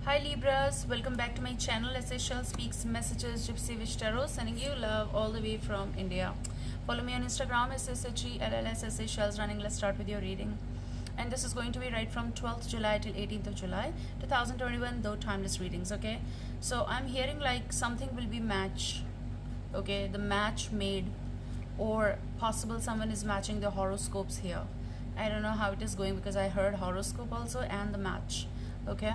Hi Libras, welcome back to my channel. Essential Speaks Messages Gypsy Witch Tarot, sending you love all the way from India. Follow me on Instagram, SSHELLS Shells Running. Let's start with your reading. And this is going to be right from 12th July till 18th of July 2021, though timeless readings, okay? So I'm hearing like something will be match, okay? The match made, or possible someone is matching the horoscopes here. I don't know how it is going because I heard horoscope also and the match, okay?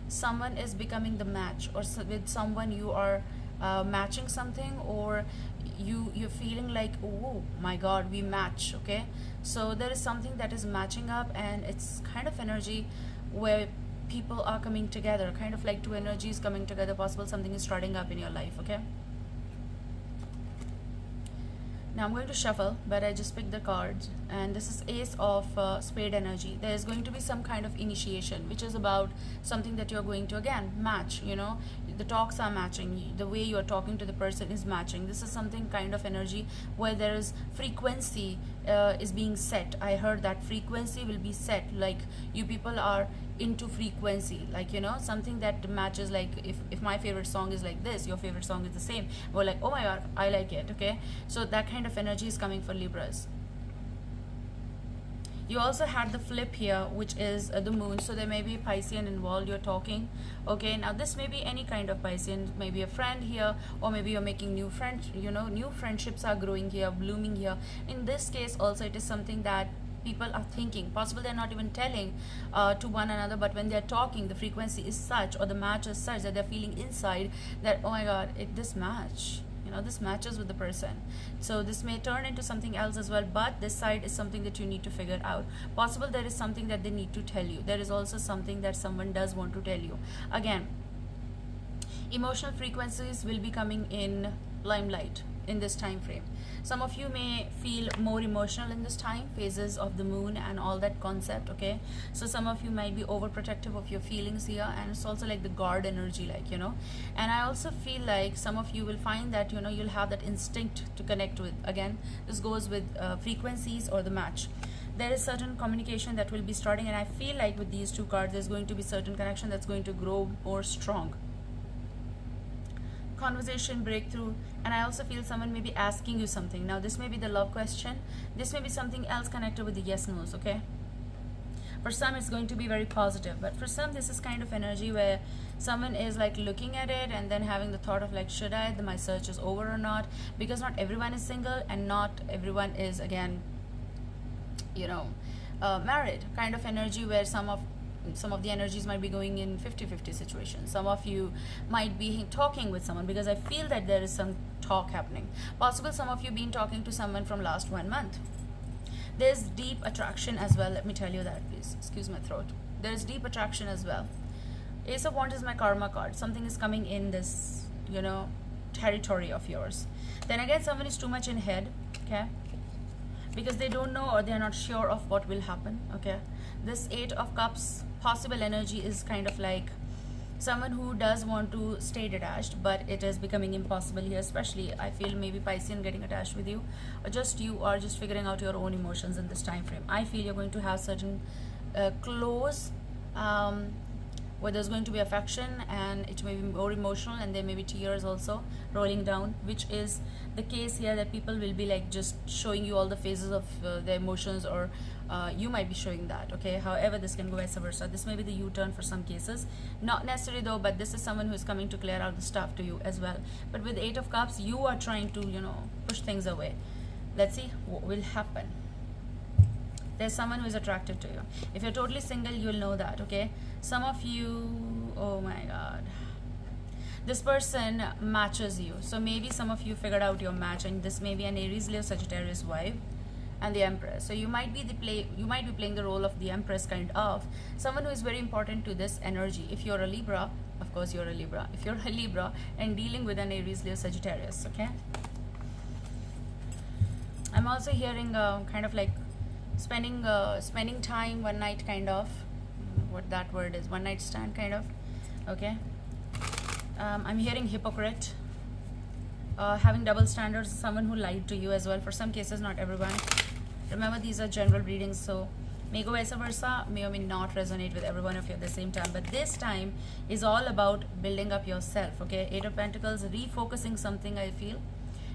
Someone is becoming the match, or with someone you are matching something, or you're feeling like, oh my god, we match, okay? So there is something that is matching up, and it's kind of energy where people are coming together, kind of like two energies coming together. Possible something is starting up in your life, okay? Now I'm going to shuffle, but I just picked the cards, and this is Ace of Spade energy. There is going to be some kind of initiation, which is about something that you're going to again match. You know, the talks are matching. The way you are talking to the person is matching. This is something kind of energy where there is frequency is being set. I heard that frequency will be set. Like you people are into frequency, like, you know, something that matches. Like if my favorite song is like this, your favorite song is the same, we're like, oh my god, I like it, okay? So that kind of energy is coming for Libras. You also had the flip here, which is the moon, so there may be a Piscean involved. You're talking, okay? Now this may be any kind of Piscean, maybe a friend here, or maybe you're making new friends, you know, new friendships are growing here, blooming here. In this case also, it is something that people are thinking. Possible they're not even telling to one another, but when they're talking, the frequency is such, or the match is such, that they're feeling inside that, oh my god, this match, you know, this matches with the person. So this may turn into something else as well, but this side is something that you need to figure out. Possible there is something that they need to tell you. There is also something that someone does want to tell you. Again, emotional frequencies will be coming in limelight in this time frame. Some of you may feel more emotional in this time, phases of the moon and all that concept, okay? So some of you might be overprotective of your feelings here, and it's also like the guard energy, like, you know. And I also feel like some of you will find that, you know, you'll have that instinct to connect with. Again, this goes with frequencies or the match. There is certain communication that will be starting, and I feel like with these two cards there's going to be certain connection that's going to grow more strong. Conversation breakthrough, and I also feel someone may be asking you something. Now this may be the love question, this may be something else connected with the yes no's, okay? For some it's going to be very positive, but for some this is kind of energy where someone is like looking at it and then having the thought of like, should I, my search is over or not? Because not everyone is single, and not everyone is, again, you know, married. Kind of energy where some of the energies might be going in 50-50 situations. Some of you might be talking with someone, because I feel that there is some talk happening. Possible some of you been talking to someone from last 1 month. There's deep attraction as well. Let me tell you that, please excuse my throat. There's deep attraction as well. Ace of Wands is my karma card. Something is coming in this, you know, territory of yours. Then again, someone is too much in head, okay, because they don't know or they're not sure of what will happen, okay? This Eight of Cups possible energy is kind of like someone who does want to stay detached, but it is becoming impossible here. Especially I feel maybe Piscean getting attached with you, or just you are just figuring out your own emotions in this time frame. I feel you're going to have certain close where there's going to be affection, and it may be more emotional, and there may be tears also rolling down, which is the case here, that people will be like just showing you all the phases of their emotions, or you might be showing that, okay? However, this can go vice versa. This may be the U-turn for some cases, not necessarily though, but this is someone who is coming to clear out the stuff to you as well. But with Eight of Cups, you are trying to, you know, push things away. Let's see what will happen. There's someone who is attracted to you. If you're totally single, you'll know that, okay? Some of you, oh my god, this person matches you. So maybe some of you figured out your match, and this may be an Aries, Leo, Sagittarius vibe, and the Empress. So you might be playing the role of the Empress, kind of someone who is very important to this energy. If you're a Libra, of course you're a Libra. If you're a Libra and dealing with an Aries, Leo, Sagittarius, okay? I'm also hearing kind of like spending time one night, kind of, what that word is, one night stand, kind of, okay? I'm hearing hypocrite, having double standards, someone who lied to you as well. For some cases, not everyone. Remember, these are general readings, so May go vice versa, may or may not resonate with every one of you at the same time. But this time is all about building up yourself, okay? Eight of Pentacles, refocusing something, I feel.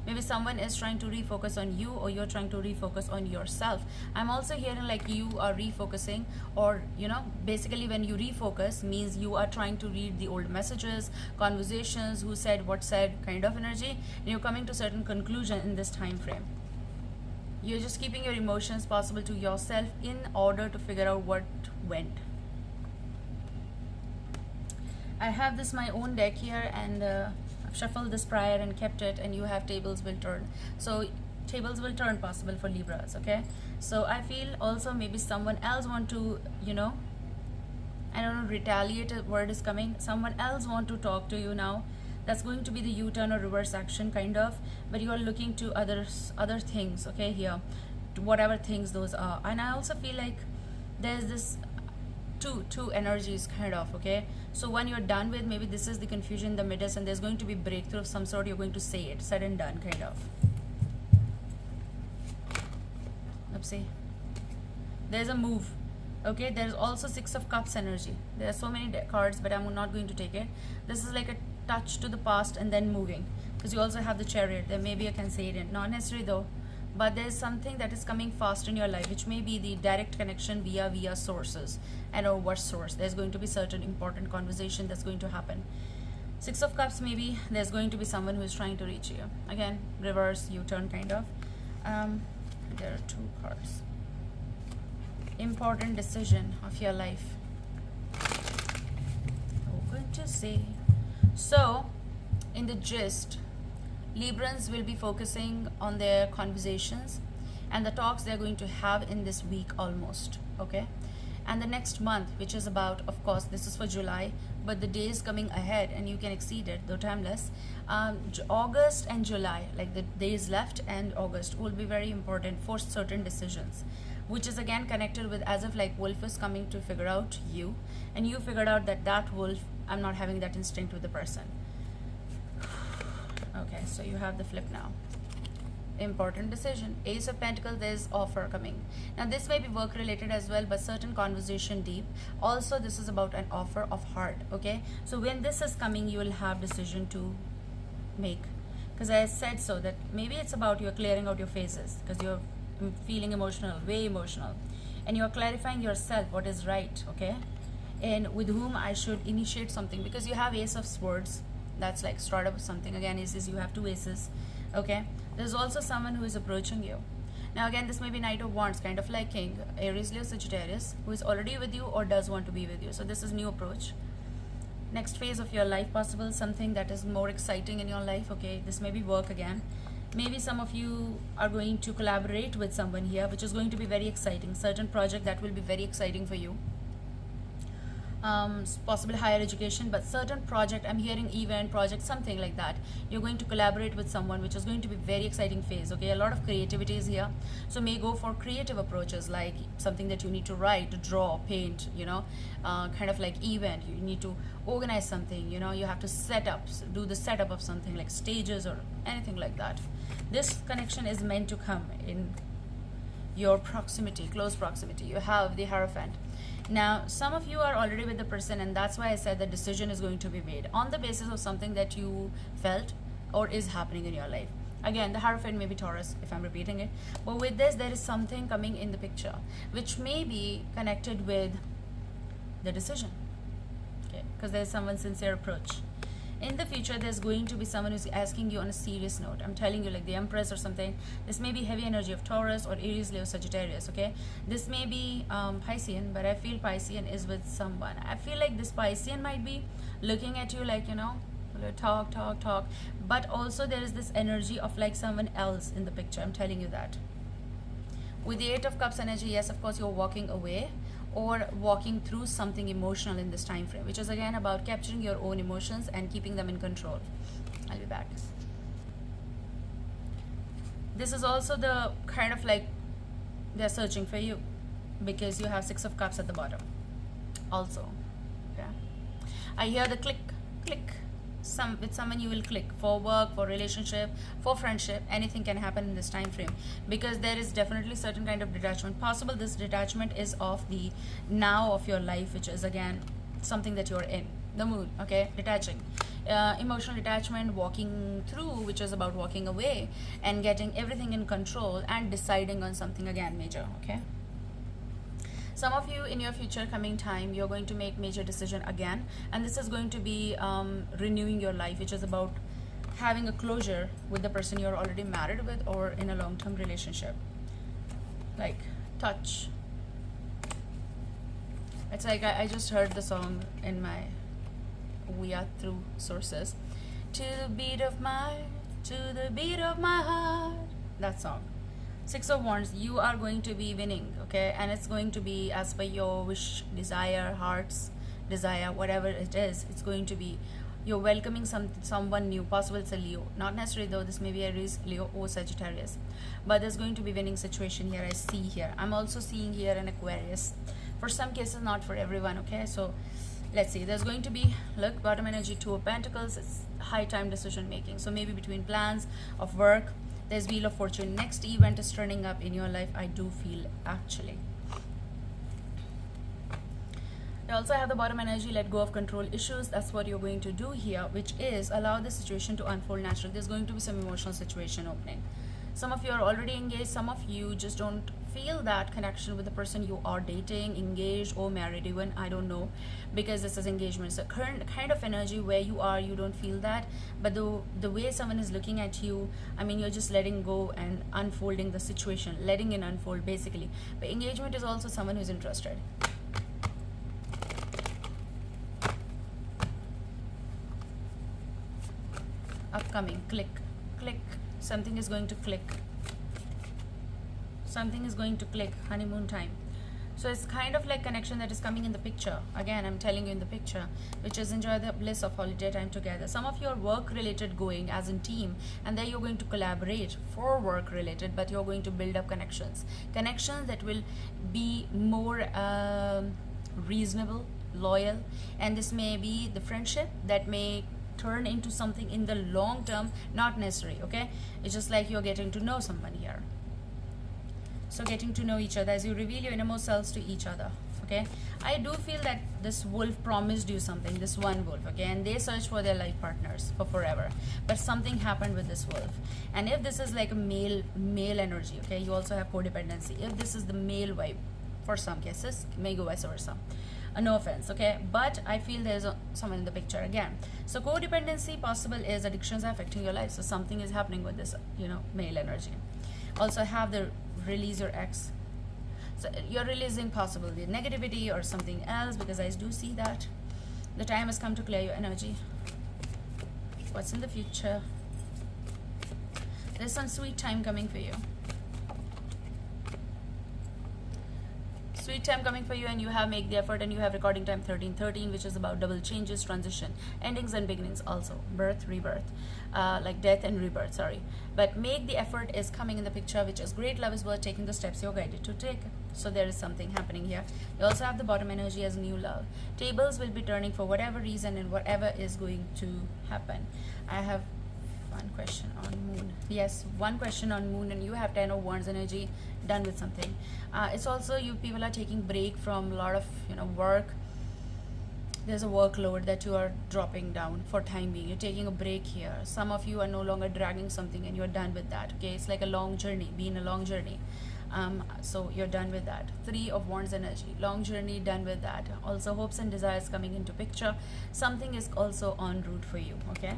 Maybe someone is trying to refocus on you, or you're trying to refocus on yourself. I'm also hearing like you are refocusing, or you know, basically when you refocus means you are trying to read the old messages, conversations, who said what said kind of energy, and you're coming to certain conclusion in this time frame. You're just keeping your emotions possible to yourself in order to figure out what went. I have this my own deck here, and I've shuffled this prior and kept it, and you have tables will turn. So tables will turn possible for Libras, okay? So I feel also maybe someone else want to, you know, I don't know, retaliate word is coming. Someone else want to talk to you now. That's going to be the U-turn or reverse action kind of, but you are looking to other things, okay, here, to whatever things those are. And I also feel like there's this two energies kind of, okay? So when you're done with, maybe this is the confusion in the middle, and there's going to be breakthrough of some sort. You're going to say it, said and done kind of. Let's see. There's a move. Okay, there's also Six of Cups energy. There are so many cards, but I'm not going to take it. This is like a touch to the past and then moving, because you also have the Chariot. There maybe I can say it in, not necessarily though, but there's something that is coming fast in your life, which may be the direct connection via sources. And or what source? There's going to be certain important conversation that's going to happen. Six of Cups, maybe there's going to be someone who is trying to reach you. Again, reverse U-turn kind of. There are two cards. Important decision of your life. Open to say. So, in the gist, Librans will be focusing on their conversations and the talks they're going to have in this week almost, okay? And the next month, which is about, of course, this is for July, but the days coming ahead, and you can exceed it, though timeless. August and July, like the days left, and August will be very important for certain decisions, which is again connected with as if like wolf is coming to figure out you, and you figured out that wolf, I'm not having that instinct with the person. Okay, so you have the flip now. Important decision. Ace of Pentacles, there's offer coming. Now this may be work related as well, but certain conversation deep. Also, this is about an offer of heart, okay? So when this is coming, you will have decision to make. Because I said so that maybe it's about you're clearing out your phases, because you're feeling emotional, way emotional. And you're clarifying yourself what is right, okay? And with whom I should initiate something, because you have Ace of Swords. That's like start up something. Again, aces, you have two aces, okay? There's also someone who is approaching you. Now again, this may be Knight of Wands, kind of like King, Aries, Leo, Sagittarius, who is already with you or does want to be with you. So this is new approach. Next phase of your life possible, something that is more exciting in your life, okay? This may be work again. Maybe some of you are going to collaborate with someone here, which is going to be very exciting. Certain project that will be very exciting for you. Possible higher education, but certain project, I'm hearing event project, something like that. You're going to collaborate with someone, which is going to be very exciting phase, okay? A lot of creativity is here, so may go for creative approaches, like something that you need to write, draw, paint, you know, kind of like event. You need to organize something, you know, you have to set up, do the setup of something like stages or anything like that. This connection is meant to come in your proximity, close proximity. You have the Hierophant. Now, some of you are already with the person, and that's why I said the decision is going to be made on the basis of something that you felt or is happening in your life. Again, the Hierophant may be Taurus, if I'm repeating it. But with this, there is something coming in the picture, which may be connected with the decision, okay? Because there's someone's sincere approach. In the future, there's going to be someone who's asking you on a serious note. I'm telling you, like the Empress or something. This may be heavy energy of Taurus or Aries, Leo, Sagittarius, okay? This may be Piscean, but I feel Piscean is with someone. I feel like this Piscean might be looking at you like, you know, talk. But also there is this energy of like someone else in the picture. I'm telling you that. With the Eight of Cups energy, yes, of course, you're walking away or walking through something emotional in this time frame, which is again about capturing your own emotions and keeping them in control. I'll be back. This is also the kind of like they're searching for you, because you have Six of Cups at the bottom also, okay? I hear the click with someone you will click for work, for relationship, for friendship. Anything can happen in this time frame, because there is definitely certain kind of detachment possible. This detachment is of the now of your life, which is again something that you're in the mood. Okay, detaching, emotional detachment, walking through, which is about walking away and getting everything in control and deciding on something again major. Okay, some of you in your future coming time, you're going to make major decision again, and this is going to be renewing your life, which is about having a closure with the person you're already married with or in a long-term relationship. Like touch, it's like I just heard the song in my we are through sources, to the beat of my heart, that song. Six of Wands, you are going to be winning, okay, and it's going to be as per your wish, desire, heart's desire, whatever it is. It's going to be you're welcoming someone new. Possible it's a Leo, not necessarily though. This may be Aries, Leo, or Sagittarius, but there's going to be winning situation here. I see here. I'm also seeing here an Aquarius. For some cases, not for everyone. Okay, so let's see. There's going to be, look, bottom energy, Two of Pentacles. It's high time decision making. So maybe between plans of work. There's Wheel of Fortune. Next event is turning up in your life, I do feel, actually. You also have the bottom energy, let go of control issues. That's what you're going to do here, which is allow the situation to unfold naturally. There's going to be some emotional situation opening. Some of you are already engaged. Some of you just don't feel that connection with the person you are dating, engaged, or married even. I don't know, because this is engagement. It's a current kind of energy where you are, you don't feel that. But the way someone is looking at you, I mean, you're just letting go and unfolding the situation, letting it unfold basically. But engagement is also someone who's interested. Upcoming, click, something is going to click, something is going to click, honeymoon time. So it's kind of like connection that is coming in the picture. Again, I'm telling you in the picture, which is enjoy the bliss of holiday time together. Some of your work related going as in team, and then you're going to collaborate for work related, but you're going to build up connections that will be more reasonable, loyal, and this may be the friendship that may turn into something in the long term, not necessary. Okay, it's just like you're getting to know someone here. So getting to know each other as you reveal your innermost selves to each other. Okay, I do feel that this wolf promised you something, this one wolf. Okay, and they search for their life partners for forever, but something happened with this wolf. And if this is like a male energy, okay, you also have codependency. If this is the male vibe, for some cases, may go vice versa. No offense, okay, but I feel there's someone in the picture again. So codependency possible is addictions are affecting your life. So something is happening with this, male energy. Also have the release your ex. So you're releasing possible the negativity or something else, because I do see that the time has come to clear your energy. What's in the future? There's some sweet time coming for you. Sweet time coming for you, and you have make the effort, and you have recording time 1313, which is about double changes, transition, endings and beginnings, also birth, rebirth, like death and rebirth, sorry. But make the effort is coming in the picture, which is great love is worth taking the steps you're guided to take. So there is something happening here. You also have the bottom energy as new love. Tables will be turning for whatever reason and whatever is going to happen. I have one question on moon. Yes, one question on moon, and you have 10 of Wands energy, done with something. It's also you people are taking break from a lot of work. There's a workload that you are dropping down for time being. You're taking a break here. Some of you are no longer dragging something and you're done with that. Okay, it's like a long journey, being a long journey. So you're done with that. 3 of Wands energy, long journey, done with that. Also hopes and desires coming into picture. Something is also en route for you. Okay,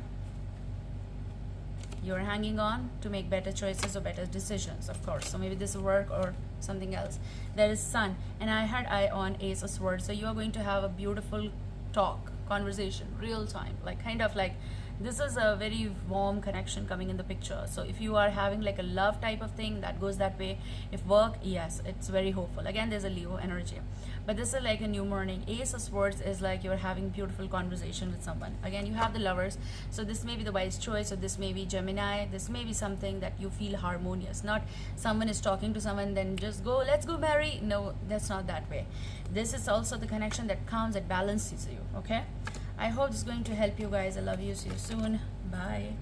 you're hanging on to make better choices or better decisions, of course. So maybe this is work or something else. There is Sun, and I had eye on Ace of Swords. So you are going to have a beautiful talk, conversation, real time, like kind of like this is a very warm connection coming in the picture. So if you are having like a love type of thing, that goes that way. If work, yes, it's very hopeful. Again, there's a Leo energy, but this is like a new morning. Ace of Swords is like you're having beautiful conversation with someone. Again, you have the Lovers, so this may be the wise choice, or this may be Gemini. This may be something that you feel harmonious, not someone is talking to someone then just go, let's go marry. No, that's not that way. This is also the connection that comes, that balances you. Okay, I hope this is going to help you guys. I love you. See you soon. Bye.